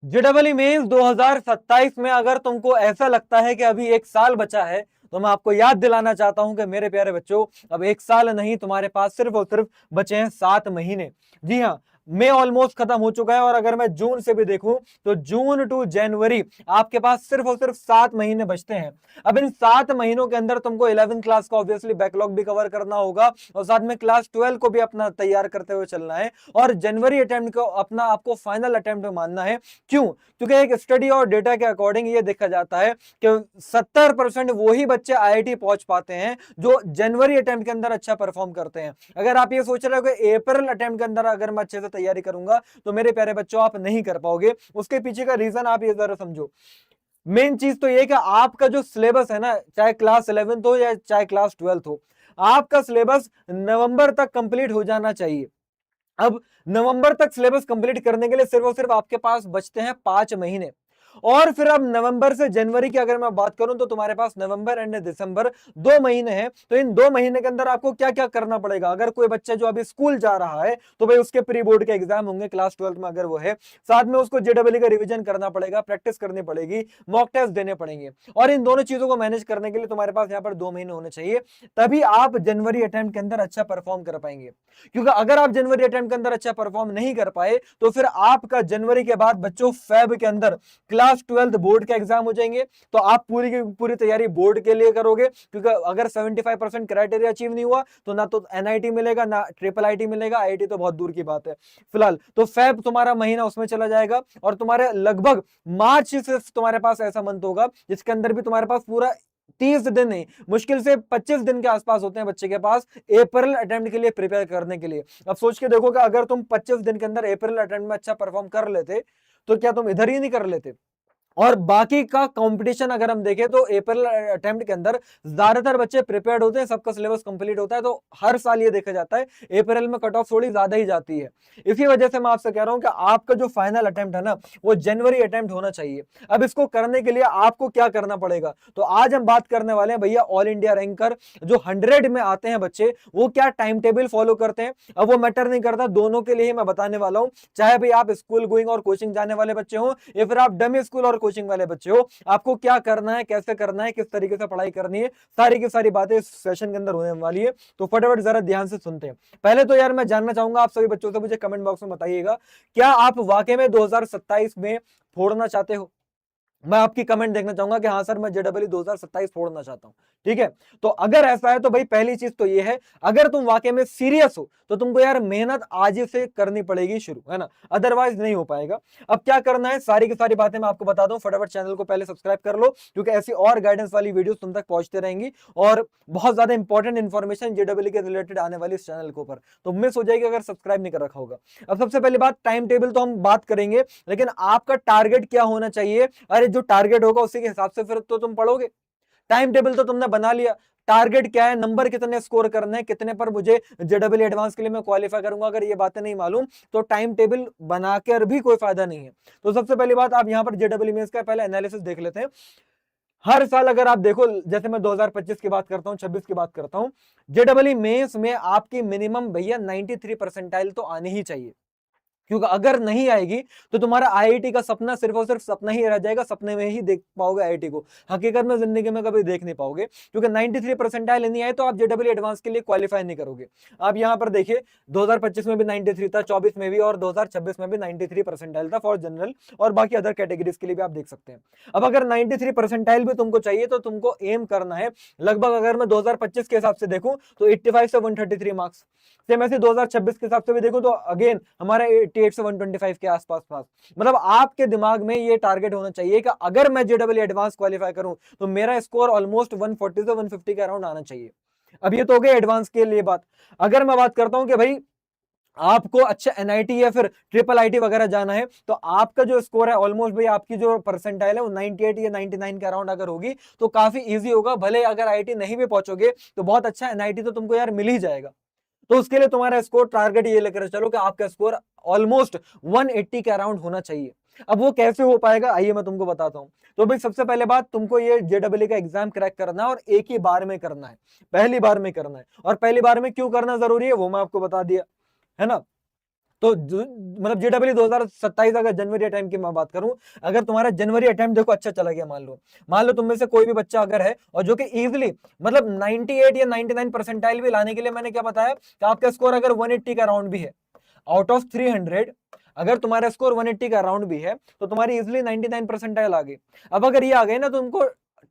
जेडबलई mains 2027 में अगर तुमको ऐसा लगता है कि अभी एक साल बचा है, तो मैं आपको याद दिलाना चाहता हूं कि मेरे प्यारे बच्चों, अब एक साल नहीं, तुम्हारे पास सिर्फ और सिर्फ बचे हैं 7 महीने। जी हाँ, मई ऑलमोस्ट खत्म हो चुका है, और अगर मैं जून से भी देखूं तो जून टू जनवरी आपके पास सिर्फ और सिर्फ 7 महीने बचते हैं। अब इन 7 महीनों के अंदर तुमको 11th क्लास का ऑब्वियसली बैकलॉग भी कवर करना होगा, और साथ में क्लास 12 को भी अपना तैयार करते हुए चलना है, और जनवरी अटेम्प्ट को अपना आपको फाइनल अटेम्प्ट मानना है। क्यों? क्योंकि एक स्टडी और डेटा के अकॉर्डिंग ये देखा जाता है कि 70% वही बच्चे आईआईटी पहुंच पाते हैं जो जनवरी अटेम्प्ट के अंदर अच्छा परफॉर्म करते हैं। अगर आप ये सोच रहे हो कि अप्रैल अटेम्प्ट के अंदर अगर मैं अच्छे से तैयारी करूंगा, तो मेरे प्यारे बच्चों आप नहीं कर पाओगे। उसके पीछे का रीजन आप ये जरा समझो। मेन चीज तो ये कि आपका जो सिलेबस है ना, चाहे क्लास 11th हो या चाहे क्लास 12th हो, आपका सिलेबस नवंबर तक कंप्लीट हो जाना चाहिए। अब नवंबर तक सिलेबस कंप्लीट करने के लिए सिर्फ और सिर्फ आपके पास बचते हैं 5 महीने। और फिर अब नवंबर से जनवरी की अगर मैं बात करूं, तो तुम्हारे पास नवंबर एंड दिसंबर 2 महीने हैं। तो इन 2 महीने के अंदर आपको क्या क्या करना पड़ेगा? अगर कोई बच्चा जो अभी स्कूल जा रहा है, तो भाई उसके प्री बोर्ड के एग्जाम होंगे क्लास 12th में अगर वो है, साथ में उसको जेडब्ल्यू का रिवीजन करना पड़ेगा, प्रैक्टिस करनी पड़ेगी, मॉक टेस्ट देने पड़ेंगे। और इन दोनों चीजों को मैनेज करने के लिए तुम्हारे पास यहाँ पर 2 महीने होने चाहिए, तभी आप जनवरी अटेम्प्ट के अंदर अच्छा परफॉर्म कर पाएंगे। क्योंकि अगर आप जनवरी अटेम्प्ट के अंदर अच्छा परफॉर्म नहीं कर पाए, तो फिर आपका जनवरी के बाद बच्चों फेब के अंदर क्लास 12th बोर्ड के एग्जाम हो जाएंगे। तो आप पूरी की पूरी तैयारी बोर्ड के लिए करोगे, क्योंकि अगर 75% क्राइटेरिया अचीव नहीं हुआ, तो ना तो एनआईटी मिलेगा, ना ट्रिपल आईटी मिलेगा, आईटी तो बहुत दूर की बात है फिलहाल। तो फेब तुम्हारा महीना उसमें चला जाएगा, और तुम्हारे लगभग मार्च से तुम्हारे पास ऐसा मंथ होगा जिसके अंदर भी तुम्हारे पास पूरा 30 दिन नहीं, मुश्किल से 25 दिन के आसपास होते हैं बच्चे के पास अप्रैल अटेम्प्ट के लिए प्रिपेयर करने के लिए। अब सोच के देखो कि अगर तुम 25 दिन के अंदर अप्रैल अटेम्प्ट में अच्छा परफॉर्म कर लेते, तो क्या तुम इधर ही नहीं कर लेते? और बाकी का कंपटीशन अगर हम देखें, तो अप्रैल अटेम्प्ट के अंदर ज्यादातर बच्चे प्रिपेयर्ड होते हैं, सबका सिलेबस कंप्लीट होता है। तो हर साल ये देखा जाता है अप्रैल में कट ऑफ थोड़ी ज्यादा ही जाती है। इसी वजह से मैं आपसे कह रहा हूं कि आपका जो फाइनल अटेम्प्ट है ना, वो जनवरी अटेम्प्ट होना चाहिए। अब इसको करने के लिए आपको क्या करना पड़ेगा, तो आज हम बात करने वाले हैं भैया ऑल इंडिया रैंकर जो 100 में आते हैं बच्चे, वो क्या टाइम टेबल फॉलो करते हैं। अब वो मैटर नहीं करता, दोनों के लिए ही मैं बताने वाला हूं। चाहे भाई आप स्कूल गोइंग और कोचिंग जाने वाले बच्चे हो, या फिर आप डमी स्कूल और कोचिंग वाले बच्चे हो, आपको क्या करना है, कैसे करना है, किस तरीके से पढ़ाई करनी है, सारी की सारी बातें इस सेशन के अंदर होने वाली है। तो फटाफट जरा ध्यान से सुनते हैं। पहले तो यार मैं जानना चाहूंगा आप सभी बच्चों से, मुझे कमेंट बॉक्स में बताइएगा, क्या आप वाकई में 2027 में फोड़ना चाहते हो? मैं आपकी कमेंट देखना चाहूंगा कि हाँ सर, मैं जेडब्ल्यू 2027 फोड़ना चाहता हूं। ठीक है, तो अगर ऐसा है तो भाई पहली चीज तो ये है, अगर तुम वाकई में सीरियस हो, तो तुमको यार मेहनत आज ही से करनी पड़ेगी शुरू, है ना, अदरवाइज नहीं हो पाएगा। अब क्या करना है, सारी की सारी बातें मैं आपको बता दूं। फटाफट चैनल को पहले सब्सक्राइब कर लो, क्योंकि ऐसी और गाइडेंस वाली वीडियो तुम तक पहुंचते रहेंगी, और बहुत ज्यादा इंपॉर्टेंट इन्फॉर्मेशन जेडब्ल्यू के रिलेटेड आने वाली इस चैनल के ऊपर, तो मिस हो जाएगी अगर सब्सक्राइब नहीं कर रखा होगा। अब सबसे पहली बात, टाइम टेबल तो हम बात करेंगे, लेकिन आपका टारगेट क्या होना चाहिए? अरे जो टारगेट होगा उसी के हिसाब से फिर तो तुम पढ़ोगे। टाइम टेबल तो तुमने बना लिया, टारगेट क्या है, नंबर कितने स्कोर करने हैं, कितने पर मुझे जेडब्ल्यू एडवांस के लिए मैं क्वालिफाई करूंगा, अगर ये बातें नहीं मालूम, तो टाइम टेबल बनाकर भी कोई फायदा नहीं है। तो सबसे पहली बात, आप यहां पर जेडब्ल्यू मेंस का पहले एनालिसिस देख लेते हैं। हर साल अगर आप देखो, जैसे मैं 2025 की बात करता हूं, 26 की बात करता हूं, जेडब्ल्यू मेंस में आपकी मिनिमम भैया 93 परसेंटाइल तो आनी ही चाहिए। क्योंकि अगर नहीं आएगी, तो तुम्हारा आईआईटी का सपना सिर्फ और सिर्फ सपना ही रह जाएगा, सपने में ही देख पाओगे आईआईटी को, हकीकत में जिंदगी में कभी देख नहीं पाओगे। क्योंकि 93 परसेंटाइल नहीं आए तो आप जेडब्ल्यू एडवांस के लिए क्वालिफाई नहीं करोगे। आप यहां पर देखिए, 2025 में भी 93 था, 24 में भी, और 2026 में भी 93 परसेंटाइल था फॉर जनरल, और बाकी अदर कैटेगरीज के लिए भी आप देख सकते हैं। अब अगर 93 परसेंटाइल भी तुमको चाहिए, तो तुमको एम करना है लगभग, अगर मैं 2025 के हिसाब से देखूं, तो 85 से 133 मार्क्स। सेम ऐसे 2026 के हिसाब से भी देखो, तो अगेन हमारा 88 से 125 के आसपास पास। मतलब आपके दिमाग में ये टारगेट होना चाहिए कि अगर मैं जेडब्ल्यू एडवांस क्वालिफाई करूं, तो मेरा स्कोर ऑलमोस्ट 140 से 150 के अराउंड आना चाहिए। अब ये तो हो गया एडवांस के लिए बात। अगर मैं बात करता हूं कि भाई आपको अच्छा एनआईटी या फिर ट्रिपल आईटी वगैरह जाना है, तो आपका जो स्कोर है ऑलमोस्ट भाई, आपकी जो परसेंटाइल है वो 98 या 99 के अराउंड अगर होगी, तो काफी इजी होगा। भले अगर आईटी नहीं भी पहुंचोगे, तो बहुत अच्छा एनआईटी तो तुमको यार मिल ही जाएगा। तो उसके लिए तुम्हारा स्कोर टारगेट ये लेकर चलो कि आपका स्कोर ऑलमोस्ट 180 के अराउंड होना चाहिए। अब वो कैसे हो पाएगा, आइए मैं तुमको बताता हूं। तो भाई सबसे पहले बात, तुमको ये जेडब्ल्यू का एग्जाम क्रैक करना है, और एक ही बार में करना है, पहली बार में करना है। और पहली बार में क्यों करना जरूरी है वो मैं आपको बता दिया, है ना। तो मतलब जेडब्ल्यू 2027 अगर जनवरी अटेम्प्ट की मैं बात करूं, अगर तुम्हारा जनवरी अटेम्प्ट देखो अच्छा चला गया, मान लो तुम में से कोई भी बच्चा अगर है और जो कि इजीली मतलब 98 या 99 परसेंटाइल भी लाने के लिए मैंने क्या बताया कि आपका स्कोर अगर 180 का राउंड भी है आउट ऑफ 300, अगर तुम्हारा स्कोर 180 का राउंड भी है तो तुम्हारी इजीली 99 परसेंटाइल आ गई। अब अगर ये आ गई ना तो तुमको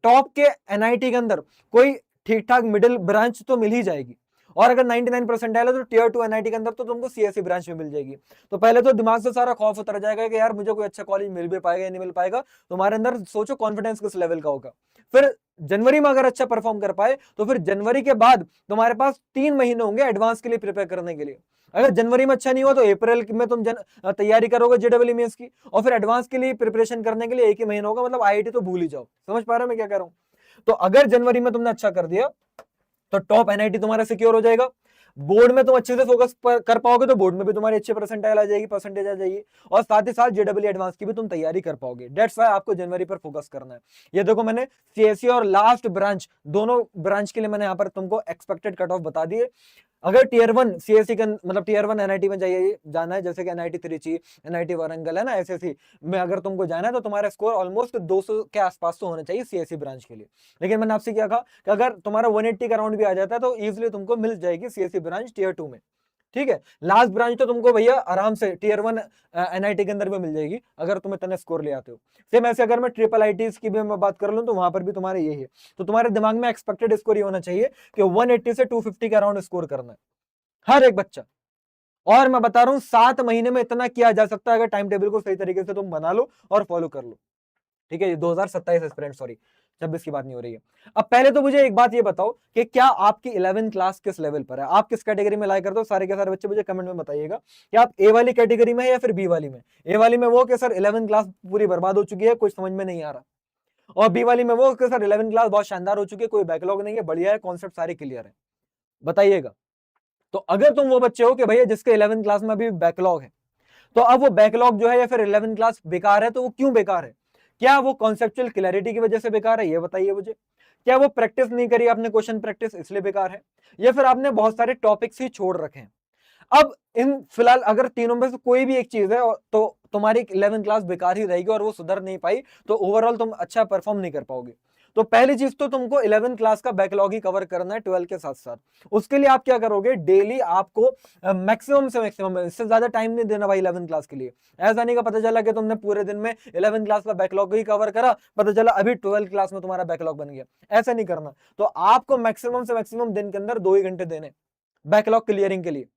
टॉप के एनआईटी के अंदर कोई ठीक ठाक मिडिल ब्रांच तो मिल ही जाएगी, और अगर 99 परसेंटाइल है तो टियर 2 एनआईटी के अंदर तो तुमको सीएससी ब्रांच में मिल जाएगी। तो पहले तो दिमाग से सारा खौफ उतर जाएगा कि यार मुझे कोई अच्छा कॉलेज मिल भी पाएगा या नहीं मिल पाएगा। तुम्हारे अंदर सोचो कॉन्फिडेंस किस लेवल का होगा। फिर जनवरी में अगर अच्छा परफॉर्म कर पाए तो फिर जनवरी के बाद तुम्हारे पास 3 महीने होंगे एडवांस के लिए प्रिपेयर करने के लिए। अगर जनवरी में अच्छा नहीं हुआ तो अप्रैल में तुम तैयारी करोगे जेडब्ल्यू मेंस की, और फिर एडवांस के लिए प्रिपरेशन करने के लिए एक ही महीना होगा, मतलब आईआईटी तो भूल ही जाओ। समझ पा रहे हो मैं क्या कह रहा हूं? तो अगर जनवरी में तुमने अच्छा कर दिया तो टॉप एनआईटी तुम्हारा सिक्योर हो जाएगा, बोर्ड में तुम अच्छे से फोकस कर पाओगे तो बोर्ड में भी तुम्हारी अच्छी परसेंटाइल आ जाएगी, परसेंटेज आ जाएगी, और साथ ही साथ जेडब्ल्यू एडवांस की भी तुम तैयारी कर पाओगे। डेट्स व्हाई आपको जनवरी पर फोकस करना है। ये देखो मैंने सीएससी और लास्ट ब्रांच दोनों ब्रांच के लिए मैंने यहाँ पर तुमको एक्सपेक्टेड कट ऑफ बता दिए। अगर टीयर 1 सीएससी का मतलब टीयर 1 एनआईटी में जाइए जाना है, जैसे कि एनआईटी त्रिची, एनआईटी वारंगल है ना, एसएससी में अगर तुमको जाना है तो तुम्हारा स्कोर ऑलमोस्ट 200 के आसपास तो होना चाहिए सीएससी ब्रांच के लिए। लेकिन मैंने आपसे क्या कहा कि अगर तुम्हारा 180 का राउंड भी आ जाता है तो इजीली तुमको मिल जाएगी सीएससी ब्रांच टीयर 2 में। ठीक है, लास्ट ब्रांच तो तुमको भैया आराम से टीयर 1 एनआईटी के अंदर भी मिल जाएगी अगर तुम इतने स्कोर ले आते हो। सेम ऐसे अगर मैं ट्रिपल आईटीज की भी मैं बात कर लूं तो वहां पर भी तुम्हारे यही है। तो तुम्हारे दिमाग में एक्सपेक्टेड स्कोर ये होना चाहिए कि 180 से 250 का राउंड स्कोर करना है हर एक बच्चा। और मैं बता रहा हूं 7 महीने में इतना किया जा सकता है अगर टाइम टेबल को सही तरीके से तुम बना लो और फॉलो कर लो। ठीक है, ये 2027 एस्पिरेंट, सॉरी 26 की बात नहीं हो रही है। अब पहले तो मुझे एक बात ये बताओ कि क्या आपकी 11th क्लास किस लेवल पर है, आप किस कैटेगरी में लाइक करते हो? सारे के सारे बच्चे मुझे कमेंट में बताइएगा कि आप ए वाली कैटेगरी में है या फिर बी वाली में। ए वाली में वो कि सर 11th क्लास पूरी बर्बाद हो चुकी है, कुछ समझ में नहीं आ रहा, और बी वाली में वो कि सर 11th क्लास बहुत शानदार हो चुकी है, कोई बैकलॉग नहीं है, बढ़िया है, कॉन्सेप्ट सारे क्लियर है। बताइएगा। तो अगर तुम वो बच्चे हो कि भैया जिसके 11th क्लास में अभी बैकलॉग है, तो अब वो बैकलॉग जो है या फिर 11th क्लास बेकार है, तो वो क्यों बेकार है? क्या वो कॉन्सेप्चुअल क्लैरिटी की वजह से बेकार है, ये बताइए मुझे। क्या वो प्रैक्टिस नहीं करी आपने, क्वेश्चन प्रैक्टिस, इसलिए बेकार है, या फिर आपने बहुत सारे टॉपिक्स ही छोड़ रखे हैं? अब इन फिलहाल अगर तीनों में से कोई भी एक चीज है तो तुम्हारी 11th क्लास बेकार ही रहेगी और वो सुधर नहीं पाई तो ओवरऑल तुम अच्छा परफॉर्म नहीं कर पाओगे। तो पहली चीज तो तुमको 11th क्लास का बैकलॉग ही कवर करना है 12 के साथ साथ। उसके लिए आप क्या करोगे, डेली आपको मैक्सिमम से मैक्सिमम, इससे ज्यादा टाइम नहीं देना भाई 11th क्लास के लिए। ऐसा नहीं का पता चला कि तुमने पूरे दिन में 11th क्लास का बैकलॉग ही कवर करा, पता चला अभी 12th क्लास में तुम्हारा बैकलॉग बन गया। ऐसा नहीं करना। तो आपको मैक्सिमम से मैक्सिमम दिन के अंदर 2 ही घंटे देने बैकलॉग क्लियरिंग के लिए।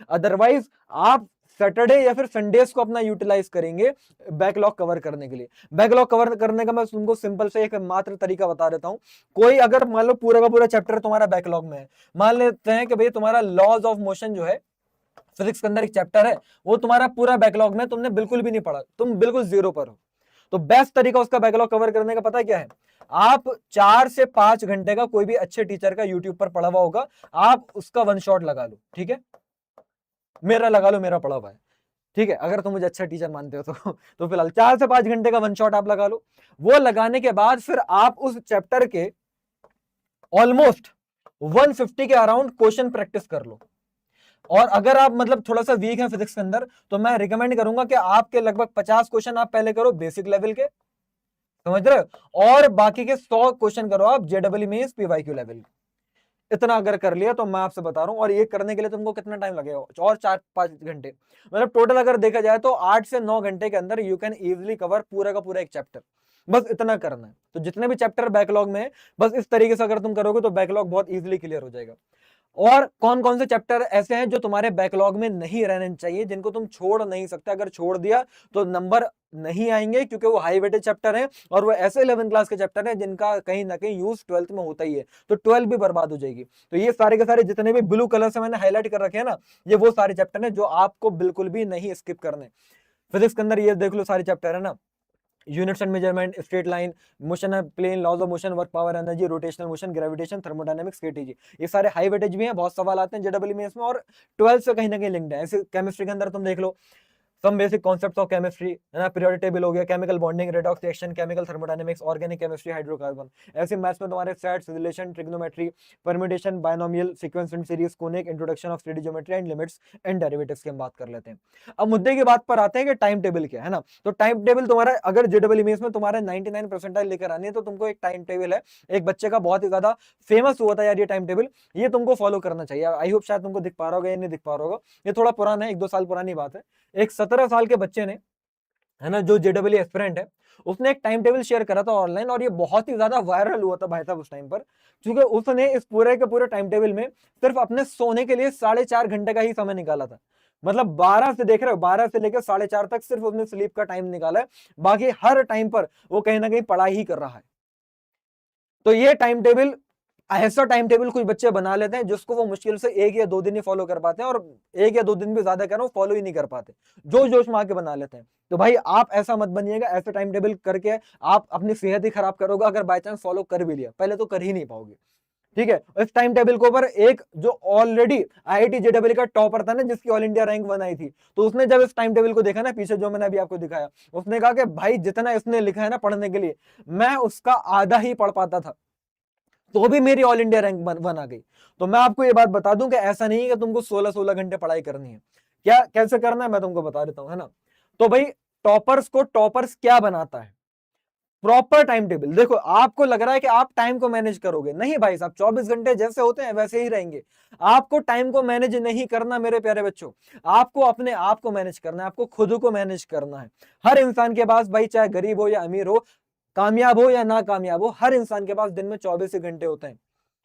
अदरवाइज आप सैटरडे या फिर संडेज को अपना यूटिलाइज करेंगे बैकलॉग कवर करने के लिए। बैकलॉग कवर करने का मैं तुमको सिंपल से एक मात्र तरीका बता देता हूं। कोई अगर मान लो पूरा का पूरा चैप्टर तुम्हारा बैकलॉग में है, मान लेते हैं कि भाई तुम्हारा लॉज ऑफ मोशन जो है फिजिक्स के अंदर एक चैप्टर है, वो तुम्हारा पूरा बैकलॉग में तुमने बिल्कुल भी नहीं पढ़ा, तुम बिल्कुल जीरो पर हो, तो बेस्ट तरीका उसका बैकलॉग कवर करने का पता क्या है? आप 4 से 5 घंटे का कोई भी अच्छे टीचर का यूट्यूब पर पढ़ा हुआ होगा, आप उसका वन शॉट लगा लो। ठीक है, मेरा लगा लो, मेरा पड़ा हुआ है। ठीक है, अगर तुम मुझे अच्छा टीचर मानते हो तो फिलहाल 4 से 5 घंटे का वन शॉट आप लगा लो। वो लगाने के बाद फिर आप उस चैप्टर के ऑलमोस्ट 150 के अराउंड क्वेश्चन प्रैक्टिस कर लो। और अगर आप मतलब थोड़ा सा वीक है फिजिक्स के अंदर तो मैं रिकमेंड करूंगा कि आपके लगभग 50 क्वेश्चन आप पहले करो बेसिक लेवल के, समझ रहे हो, और बाकी के 100 क्वेश्चन करो आप जेडब्ल्यू मींस पीवाईक्यू लेवल। इतना अगर कर लिया तो मैं आपसे बता रहा हूं, और ये करने के लिए तुमको कितना टाइम लगेगा? और 4-5 घंटे, मतलब टोटल अगर देखा जाए तो 8 से 9 घंटे के अंदर यू कैन इजिली कवर पूरा का पूरा एक चैप्टर। बस इतना करना है। तो जितने भी चैप्टर बैकलॉग में है, बस इस तरीके से अगर तुम करोगे तो बैकलॉग बहुत इजिली क्लियर हो जाएगा। और कौन कौन से चैप्टर ऐसे हैं जो तुम्हारे बैकलॉग में नहीं रहने चाहिए, जिनको तुम छोड़ नहीं सकते? अगर छोड़ दिया तो नंबर नहीं आएंगे, क्योंकि वो हाई वेटेज चैप्टर है और वो ऐसे 11th क्लास के चैप्टर है जिनका कहीं ना कहीं यूज 12th में होता ही है, तो 12 भी बर्बाद हो जाएगी। तो ये सारे के सारे जितने भी ब्लू कलर से मैंने हाईलाइट कर रखे हैं ना, ये वो सारे चैप्टर हैं जो आपको बिल्कुल भी नहीं स्किप करने। फिजिक्स के अंदर ये देख लो सारे चैप्टर है ना, units and measurement, straight line, motion है, plane, laws of motion, work, power, energy, rotational motion, gravitation, thermodynamics, KTG, ये सारे हाई वेटेज भी हैं, बहुत सवाल आते हैं जेडब्ल्यू में इसमें, और 12 से कहीं ना कहीं लिंक्ड है। ऐसे केमिस्ट्री के अंदर तुम देख लो some basic concepts of chemistry, है ना, पीरियोडिक टेबल हो गया, chemical bonding, redox reaction, chemical thermodynamics, organic chemistry, hydrocarbon. ऐसे मैथ्स में तुम्हारे sets, relation, trigonometry, permutation, binomial, sequence and series, conic, introduction of 3D geometry and limits and derivatives की हम बात कर लेते हैं। अब मुद्दे की बात पर आते हैं कि टाइम टेबल क्या है ना। तो टाइम टेबल तुम्हारा अगर जेडबल इमेज में तुम्हारे 99 परसेंटाइल लेकर आनी है तो तुमको एक टाइम टेबल है, एक बच्चे का बहुत ही ज्यादा फेमस हुआ था यार ये टाइम टेबल, ये तुमको फॉलो करना चाहिए। आई होप शायद तुमको दिख पा रहा होगा या नहीं दिख पा रहा होगा, ये थोड़ा पुराना है, 1-2 साल पुरानी बात है। एक 17 साल के बच्चे ने, है ना, जो जेडबल एस्पिरेंट है, उसने एक टाइम टेबल शेयर करा था ऑनलाइन और ये बहुत ही ज्यादा वायरल हुआ था भाई साहब उस टाइम पर, क्योंकि उसने इस पूरे के पूरे टाइम टेबल में सिर्फ अपने सोने के लिए 4.5 घंटे का ही समय निकाला था। मतलब 12 से देख रहे हो, 12 से लेकर 4.5 तक सिर्फ उसने स्लीप का टाइम निकाला है, बाकी हर टाइम पर वो कहीं ना कहीं पढ़ाई ही कर रहा है। तो ये टाइम टेबल, ऐसा टाइम टेबल कुछ बच्चे बना लेते हैं जिसको वो मुश्किल से 1 या 2 दिन ही फॉलो कर पाते हैं, और 1 या 2 दिन भी ज्यादा कह रहा हूं, फॉलो ही नहीं कर पाते, जोश जोश में आके बना लेते हैं। तो भाई आप ऐसा मत बनिएगा, ऐसा टाइम टेबल करके आप अपनी सेहत ही खराब करोगे। अगर बाय चांस फॉलो कर भी लिया, पहले तो कर ही नहीं पाओगे, ठीक है। इस टाइम टेबल के ऊपर एक जो ऑलरेडी आईआईटी जेडबल का टॉपर था ना, जिसकी ऑल इंडिया रैंक 1 आई थी, तो उसने जब इस टाइम टेबल को देखा ना, पीछे जो मैंने अभी आपको दिखाया, उसने कहा कि भाई जितना इसने लिखा है ना पढ़ने के लिए, मैं उसका आधा ही पढ़ पाता था, तो भी मेरी ऑल इंडिया रैंक 1 आ गई। तो मैं आपको ये बात बता दूं कि ऐसा नहीं है कि तुमको 16-16 घंटे पढ़ाई करनी है। क्या कैसे करना है मैं तुमको बता देता हूं, है ना। तो भाई टॉपर्स को टॉपर्स क्या बनाता है? Proper time table. देखो आपको लग रहा है कि आप टाइम को मैनेज करोगे, नहीं भाई साहब, 24 घंटे जैसे होते हैं वैसे ही रहेंगे। आपको टाइम को मैनेज नहीं करना मेरे प्यारे बच्चों, आपको अपने आप को मैनेज करना है, आपको खुद को मैनेज करना है। हर इंसान के पास भाई, चाहे गरीब हो या अमीर हो, कामयाब हो या ना कामयाब हो, हर इंसान के पास दिन में 24 ही घंटे होते हैं।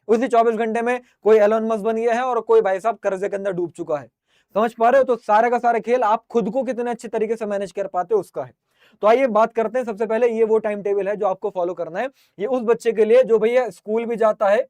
उसी 24 घंटे में कोई एलोन मस्क बन गया है और कोई भाई साहब कर्जे के अंदर डूब चुका है। समझ पा रहे हो? तो सारे का सारा खेल आप खुद को कितने अच्छे तरीके से मैनेज कर पाते हो उसका है। तो आइए बात करते हैं, सबसे पहले ये वो टाइम टेबल है जो आपको फॉलो करना है। ये उस बच्चे के लिए जो भैया स्कूल भी जाता है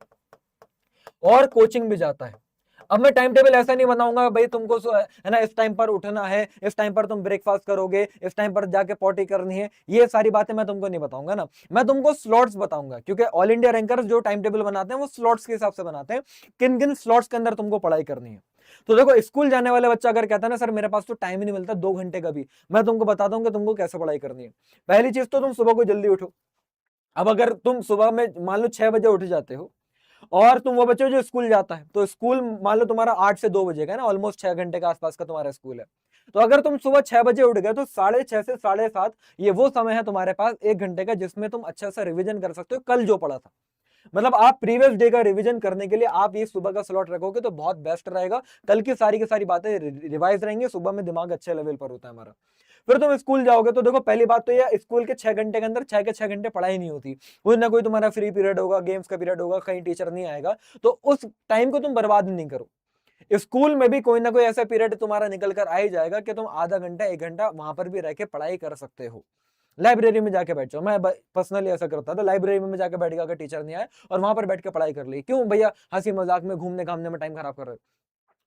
और कोचिंग भी जाता है। अब मैं टाइम टेबल ऐसा नहीं बनाऊंगा भाई तुमको, है ना, इस टाइम पर उठना है, इस टाइम पर तुम ब्रेकफास्ट करोगे, इस टाइम पर जाके पॉटी करनी है, ये सारी बातें मैं तुमको नहीं बताऊंगा ना। मैं तुमको स्लॉट्स बताऊंगा, क्योंकि ऑल इंडिया रैंकर्स जो टाइम टेबल बनाते हैं वो स्लॉट्स के हिसाब से बनाते हैं, किन किन स्लॉट्स के अंदर तुमको पढ़ाई करनी है। तो देखो स्कूल जाने वाला बच्चा अगर कहता है ना सर मेरे पास तो टाइम ही नहीं मिलता 2 घंटे का भी, मैं तुमको बताता हूँ कि तुमको कैसे पढ़ाई करनी है। पहली चीज तो तुम सुबह को जल्दी उठो। अब अगर तुम सुबह में मान लो 6 बजे उठ जाते हो और तुम वो बच्चे हो जो स्कूल जाता है, तो स्कूल मान लो तुम्हारा 8 से 2 बजे का है ना, ऑलमोस्ट 6 घंटे के आसपास का तुम्हारा स्कूल है। तो अगर तुम सुबह 6 बजे उठ गए तो 6:30 से 7:30 ये वो समय है तुम्हारे पास 1 घंटे का, जिसमें तुम अच्छा सा रिवीजन कर सकते हो कल जो पढ़ा था। मतलब आप प्रीवियस डे का रिवीजन करने के लिए आप ये सुबह का स्लॉट रखोगे तो बहुत बेस्ट रहेगा। कल की सारी बातें रिवाइज रहेंगी, सुबह में दिमाग अच्छे लेवल पर होता है हमारा। फिर तुम स्कूल जाओगे तो देखो पहली बात तो ये, स्कूल के 6 घंटे के अंदर 6 के 6 घंटे पढ़ाई नहीं होती, कोई ना कोई तुम्हारा फ्री पीरियड होगा, गेम्स का पीरियड होगा, कहीं टीचर नहीं आएगा, तो उस टाइम को तुम बर्बाद नहीं करो। स्कूल में भी कोई ना कोई ऐसा पीरियड तुम्हारा निकल कर आ ही जाएगा कि तुम आधा घंटा 1 घंटा वहां पर भी रह के पढ़ाई कर सकते हो। लाइब्रेरी में जाके बैठ जाओ, मैं पर्सनली ऐसा करता था, लाइब्रेरी में जाके बैठ गया अगर टीचर नहीं आए और वहां पर बैठ के पढ़ाई कर ली। क्यों भैया हंसी मजाक में घूमने घामने में टाइम खराब कर रहे हो?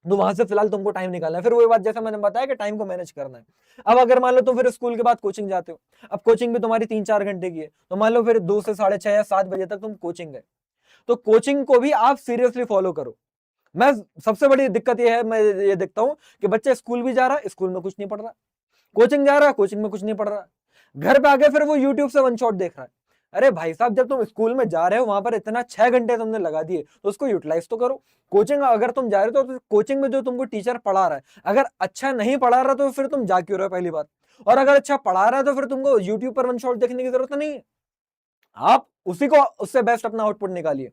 तो वहां से फिलहाल तुमको टाइम निकालना है। फिर वही बात जैसा मैंने बताया कि टाइम को मैनेज करना है। अब अगर मान लो तुम फिर स्कूल के बाद कोचिंग जाते हो, अब कोचिंग भी तुम्हारी 3-4 घंटे की है, तो मान लो फिर 2 से 6:30 या 7 बजे तक तुम कोचिंग गए, तो कोचिंग को भी आप सीरियसली फॉलो करो। मैं सबसे बड़ी दिक्कत यह है, मैं ये देखता हूं कि बच्चा स्कूल भी जा रहा है, स्कूल में कुछ नहीं पढ़ रहा, कोचिंग जा रहा है, कोचिंग में कुछ नहीं पढ़ रहा, घर पे आके फिर वो यूट्यूब से वन शॉट देख रहा है। अरे भाई साहब जब तुम स्कूल में जा रहे हो वहां पर इतना 6 घंटे तुमने लगा दिए तो उसको यूटिलाइज तो करो। कोचिंग अगर तुम जा रहे हो तो कोचिंग में जो तुमको टीचर पढ़ा रहा है, अगर अच्छा नहीं पढ़ा रहा तो फिर तुम जा क्यों रहे हो पहली बात, और अगर अच्छा पढ़ा रहा है तो फिर तुमको यूट्यूब पर वन शॉट देखने की जरूरत नहीं है। आप उसी को उससे बेस्ट अपना आउटपुट निकालिए।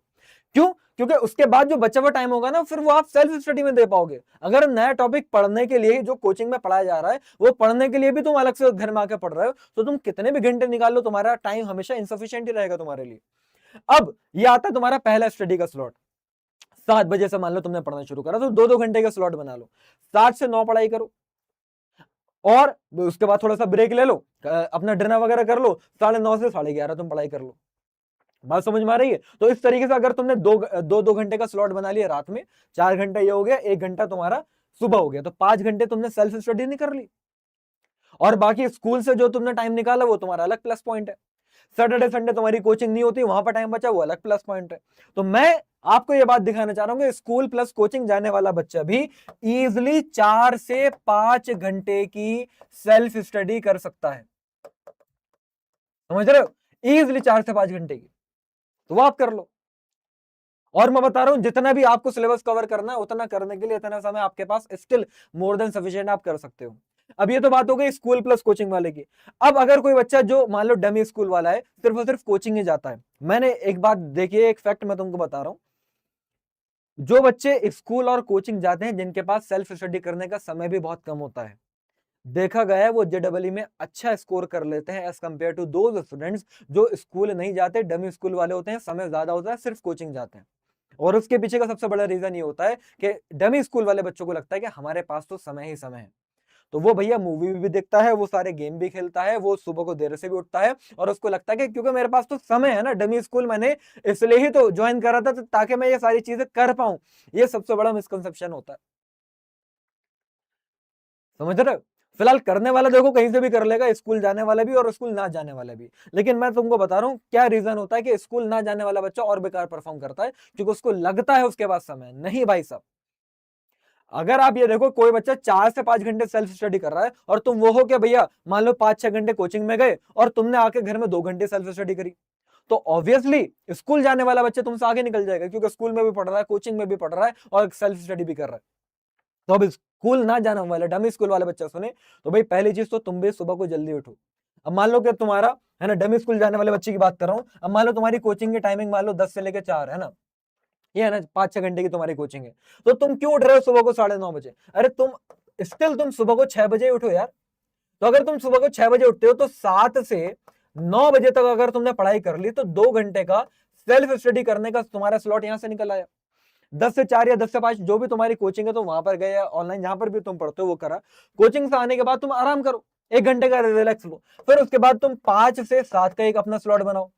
क्यों? क्योंकि उसके बाद जो बचा हुआ टाइम होगा ना, फिर वो आप सेल्फ स्टडी में दे पाओगे। अगर नया टॉपिक पढ़ने के लिए जो कोचिंग में पढ़ाया जा रहा है वो पढ़ने के लिए भी तुम अलग से घर में आके पढ़ रहे हो, तो तुम कितने भी घंटे निकाल लो तुम्हारा टाइम हमेशा इनसफिशिएंट ही रहेगा तुम्हारे लिए। अब ये आता है तुम्हारा पहला स्टडी का स्लॉट। 7 बजे से मान लो तुमने पढ़ना शुरू करा तो 2-2 घंटे का स्लॉट बना लो, 7 से 9 पढ़ाई करो और उसके बाद थोड़ा सा ब्रेक ले लो, अपना डिनर वगैरह कर लो, 9:30 से 11:30 तुम पढ़ाई कर लो। बात समझ में आ रही है? तो इस तरीके से अगर तुमने 2 घंटे का स्लॉट बना लिया रात में, 4 घंटे ये हो गया, 1 घंटा तुम्हारा सुबह हो गया, तो 5 घंटे तुमने सेल्फ स्टडी नहीं कर ली। और बाकी स्कूल से जो तुमने टाइम निकाला वो तुम्हारा अलग प्लस पॉइंट है। सैटरडे संडे तुम्हारी कोचिंग नहीं होती, वहां पर टाइम बचा वो अलग प्लस पॉइंट है। तो मैं आपको ये बात दिखाना चाह रहा हूं कि स्कूल प्लस कोचिंग जाने वाला बच्चा भी इजिली 4 से 5 घंटे की सेल्फ स्टडी कर सकता है। समझ रहे हो? इजिली 4 से 5 घंटे की, तो वो आप कर लो। और मैं बता रहा हूं जितना भी आपको सिलेबस कवर करना है उतना करने के लिए इतना समय आपके पास स्टिल मोर देन सफिशिएंट, आप कर सकते हो। अब ये तो बात हो गई स्कूल प्लस कोचिंग वाले की। अब अगर कोई बच्चा जो मान लो डमी स्कूल वाला है, सिर्फ और सिर्फ कोचिंग ही जाता है, मैंने एक बात देखिए, एक फैक्ट मैं तुमको बता रहा हूं, जो बच्चे स्कूल और कोचिंग जाते हैं जिनके पास सेल्फ स्टडी करने का समय भी बहुत कम होता है, देखा गया है वो जेडबलई में अच्छा स्कोर कर लेते हैं as compared to those students जो स्कूल नहीं जाते, डमी स्कूल वाले होते हैं, समय ज्यादा होता है, सिर्फ कोचिंग जाते हैं। और उसके पीछे का सबसे बड़ा रीजन ये होता है कि डमी स्कूल वाले बच्चों को लगता है कि हमारे पास तो समय ही समय है, तो वो भैया मूवी भी देखता है, वो सारे गेम भी खेलता है, वो सुबह को देर से भी उठता है, और उसको लगता है कि क्योंकि मेरे पास तो समय है ना, डमी स्कूल मैंने इसलिए ही तो ज्वाइन करा था, ताकि मैं ये सारी चीजें कर पाऊं। ये सबसे बड़ा मिसकंसेप्शन होता है। समझ रहे हो? फिलहाल करने वाला देखो कहीं से भी कर लेगा, स्कूल जाने वाला भी और स्कूल ना जाने वाला भी। लेकिन मैं तुमको बता रहा हूं क्या रीजन होता है कि स्कूल ना जाने वाला बच्चा और बेकार परफॉर्म करता है, क्योंकि उसको लगता है उसके पास समय नहीं। भाई साहब, अगर आप ये देखो कोई बच्चा 4 से 5 घंटे सेल्फ स्टडी कर रहा है और तुम वो हो क्या भैया, मान लो 5-6 घंटे कोचिंग में गए और तुमने आके घर में 2 घंटे सेल्फ स्टडी करी, तो ऑब्वियसली स्कूल जाने वाला बच्चा तुमसे आगे निकल जाएगा, क्योंकि स्कूल में भी पढ़ रहा है, कोचिंग में भी पढ़ रहा है और सेल्फ स्टडी भी कर रहा है। तो अब स्कूल ना जाने वाला डमी स्कूल वाला बच्चा सुने, तो भाई पहली चीज तो तुम भी सुबह को जल्दी उठो। अब मान लो कि तुम्हारा है ना, डमी स्कूल जाने वाले बच्चे की बात कर रहा हूं, अब मान लो तुम्हारी कोचिंग की टाइमिंग मान लो 10 से लेकर 4 है ना, ये है ना 5-6 घंटे की तुम्हारी कोचिंग है, तो तुम क्यों उठ रहे हो सुबह को 9:30 बजे? अरे तुम सुबह को 6 बजे उठो यार। तो अगर तुम सुबह को 6 बजे उठते हो तो 7 से 9 बजे तक अगर तुमने पढ़ाई कर ली तो 2 घंटे का सेल्फ स्टडी करने का तुम्हारा स्लॉट यहां से निकल आया। 10 से 4 या 10 से 5 जो भी तुम्हारी कोचिंग है, तो वहां पर गए या ऑनलाइन जहां पर भी तुम पढ़ते हो वो करा। कोचिंग से आने के बाद तुम आराम करो, 1 घंटे का रिलैक्स लो, फिर उसके बाद तुम 5 से 7 का एक अपना स्लॉट बनाओ।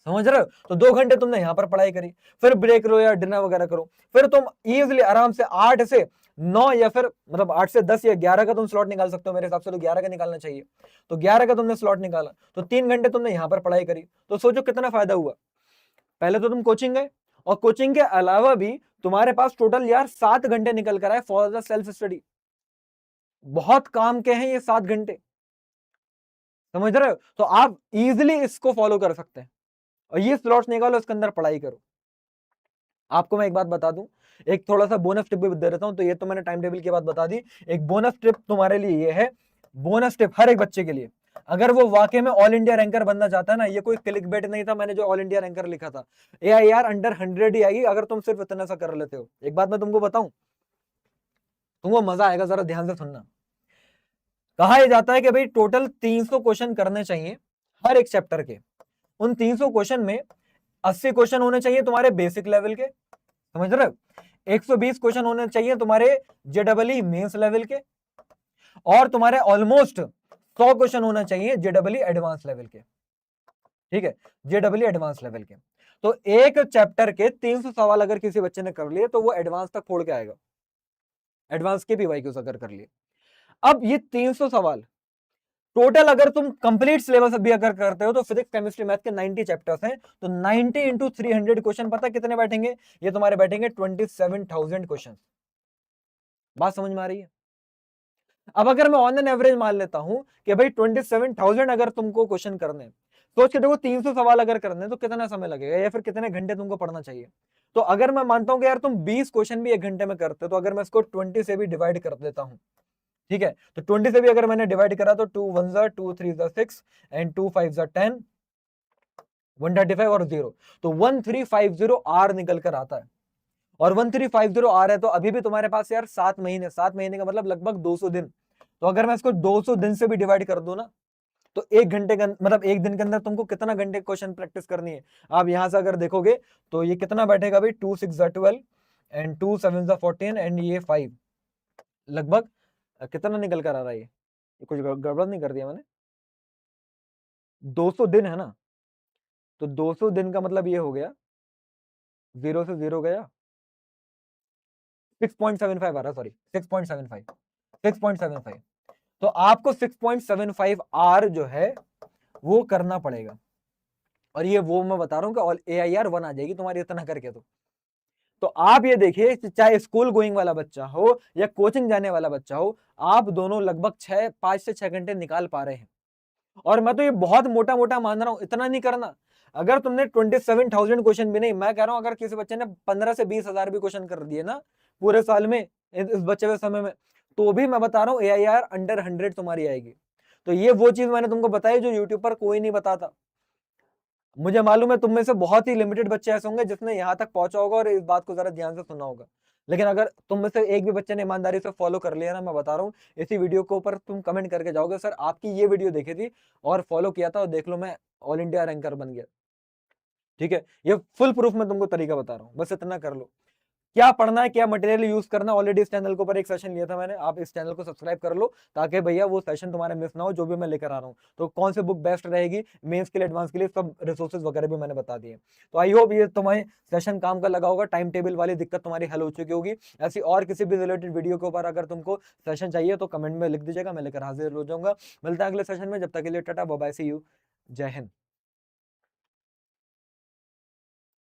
समझ रहे हो? तो 2 घंटे तुमने यहां पर पढ़ाई करी, फिर ब्रेक लो या डिनर वगैरह करो, फिर तुम इजिली आराम से 8 से 9 या फिर मतलब 8 से 10 या 11 का तुम स्लॉट निकाल सकते हो। मेरे हिसाब से तो 11 का निकालना चाहिए। तो 11 का तुमने स्लॉट निकाला, तो 3 घंटे तुमने यहां पर पढ़ाई करी, तो सोचो कितना फायदा हुआ। पहले तो तुम कोचिंग गए, और कोचिंग के अलावा भी तुम्हारे पास टोटल यार 7 घंटे निकल कर आए फॉर द सेल्फ स्टडी। बहुत काम के हैं ये 7 घंटे। समझ रहे हो? तो आप इजिली इसको फॉलो कर सकते हैं, और ये स्लॉट्स निकालो, इसके अंदर पढ़ाई करो। आपको मैं एक बात बता दूं, एक थोड़ा सा बोनस टिप भी दे देता हूं। तो ये तो मैंने टाइम टेबल की बात बता दी, एक बोनस टिप तुम्हारे लिए ये है, बोनस टिप हर एक बच्चे के लिए, अगर वो वाकई में ऑल इंडिया रैंकर बनना चाहता है ना, ये कोई क्लिक बेट नहीं था मैंने जो ऑल इंडिया रैंकर लिखा था, AIR अंडर 100 ही आएगी अगर तुम सिर्फ इतना सा कर लेते हो। एक बात मैं तुमको बताऊं, तुमको मजा आएगा, जरा ध्यान से सुनना। कहा यह जाता है कि भाई टोटल 300 क्वेश्चन करने चाहिए हर एक चैप्टर के। उन 300 क्वेश्चन में 80 क्वेश्चन होने चाहिए तुम्हारे बेसिक लेवल के, समझ रहे हो? 120 क्वेश्चन होने चाहिए तुम्हारे जेडबलई मेंस लेवल के, और तुम्हारे ऑलमोस्ट 100 क्वेश्चन होना चाहिए जेडबलई एडवांस लेवल के। ठीक है, जेडबलई एडवांस लेवल के। तो एक चैप्टर के 300 सवाल अगर किसी बच्चे ने कर लिए तो वो एडवांस तक फोड़ के आएगा, एडवांस के भी वाईक्यूज अगर कर लिए। अब ये 300 सवाल टोटल अगर तुम कंप्लीट सिलेबस भी अगर करते हो तो फिजिक्स केमिस्ट्री मैथ के 90 चैप्टर्स हैं, तो 90 इंटू 300 क्वेश्चन पता कितने बैठेंगे? ये तुम्हारे बैठेंगे 27,000 क्वेश्चन। बात समझ में आ रही है? अब अगर मैं ऑन एन एवरेज मान लेता हूं कि भाई 27,000 अगर तुमको क्वेश्चन करने, सोच के देखो 300 सवाल अगर करने तो कितना समय लगेगा या फिर कितने घंटे तुमको पढ़ना चाहिए। तो अगर मैं मानता हूं कि यार तुम 20 क्वेश्चन भी 1 घंटे में करते हो, तो अगर मैं इसको 20 से भी डिवाइड कर देता हूं, ठीक है, तो 20 से भी अगर मैंने डिवाइड करा तो 2 1 2 3 6 एंड 2 5 10, 135 और 0, तो 1350 आर निकल कर आता है। और 1350 आर है तो अभी भी तुम्हारे पास यार 7 महीने, 7 महीने का मतलब लगभग 200 दिन। तो अगर मैं इसको 200 दिन से भी डिवाइड कर दूं ना, तो 1 घंटे का मतलब 1 दिन के अंदर तुमको कितना घंटे क्वेश्चन प्रैक्टिस करनी है। आप यहां से अगर देखोगे तो ये कितना बैठेगा भाई, 2 6 12 एंड 2 7 14 एंड ये 5, लगभग कितना निकल कर आ रहा है? ये कुछ गड़बड़ नहीं कर दिया मैंने? 200 दिन है ना, तो 200 दिन का मतलब ये हो गया, 0 से 0 गया, 6.75 आ रहा, सॉरी 6.75, 6.75। तो आपको 6.75 आर जो है वो करना पड़ेगा, और ये वो मैं बता रहा हूं कि AIR 1 आ जाएगी तुम्हारी इतना करके। तो तो आप ये देखिए, चाहे स्कूल गोइंग वाला बच्चा हो या कोचिंग जाने वाला बच्चा हो, आप दोनों लगभग 5 से 6 घंटे निकाल पा रहे हैं। और मैं तो ये बहुत मोटा मोटा मान रहा हूं, इतना नहीं करना। अगर तुमने 27,000 क्वेश्चन भी नहीं, मैं कह रहा हूं अगर किसी बच्चे ने 15 से 20,000 भी क्वेश्चन कर दिए ना पूरे साल में, इस बचे हुए समय में, तो भी मैं बता रहा हूँ AIR अंडर 100 तुम्हारी आएगी। तो ये वो चीज मैंने तुमको बताई जो यूट्यूब पर कोई नहीं बताता। मुझे मालूम है तुम में से बहुत ही लिमिटेड बच्चे ऐसे होंगे जिसने यहाँ तक पहुंचा होगा और इस बात को जरा ध्यान से सुना होगा। लेकिन अगर तुम में से एक भी बच्चे ने ईमानदारी से फॉलो कर लिया ना, मैं बता रहा हूँ इसी वीडियो के ऊपर तुम कमेंट करके जाओगे, सर आपकी ये वीडियो देखी थी और फॉलो किया था और देख लो मैं ऑल इंडिया रैंकर बन गया। ठीक है, ये फुल प्रूफ मैं तुमको तरीका बता रहा हूँ, बस इतना कर लो। क्या पढ़ना है, क्या मटेरियल यूज करना, ऑलरेडी इस चैनल के ऊपर एक सेशन लिया था मैंने, आप इस चैनल को सब्सक्राइब कर लो ताकि भैया वो सेशन तुम्हारे मिस ना हो जो भी मैं लेकर आ रहा हूँ। तो कौन सी बुक बेस्ट रहेगी मेंस के लिए, एडवांस के लिए, सब रिसोर्सेज वगैरह भी मैंने बता दिए। तो आई होप ये तुम्हारे सेशन काम का लगा होगा, टाइम टेबल वाली दिक्कत तुम्हारी हल हो चुकी होगी। ऐसी और किसी भी रिलेटेड वीडियो के ऊपर अगर तुमको सेशन चाहिए तो कमेंट में लिख दीजिएगा, मैं लेकर हाजिर हो जाऊंगा। मिलता है अगले सेशन में, जब तक के लिए tata bye bye, see you, जय हिंद।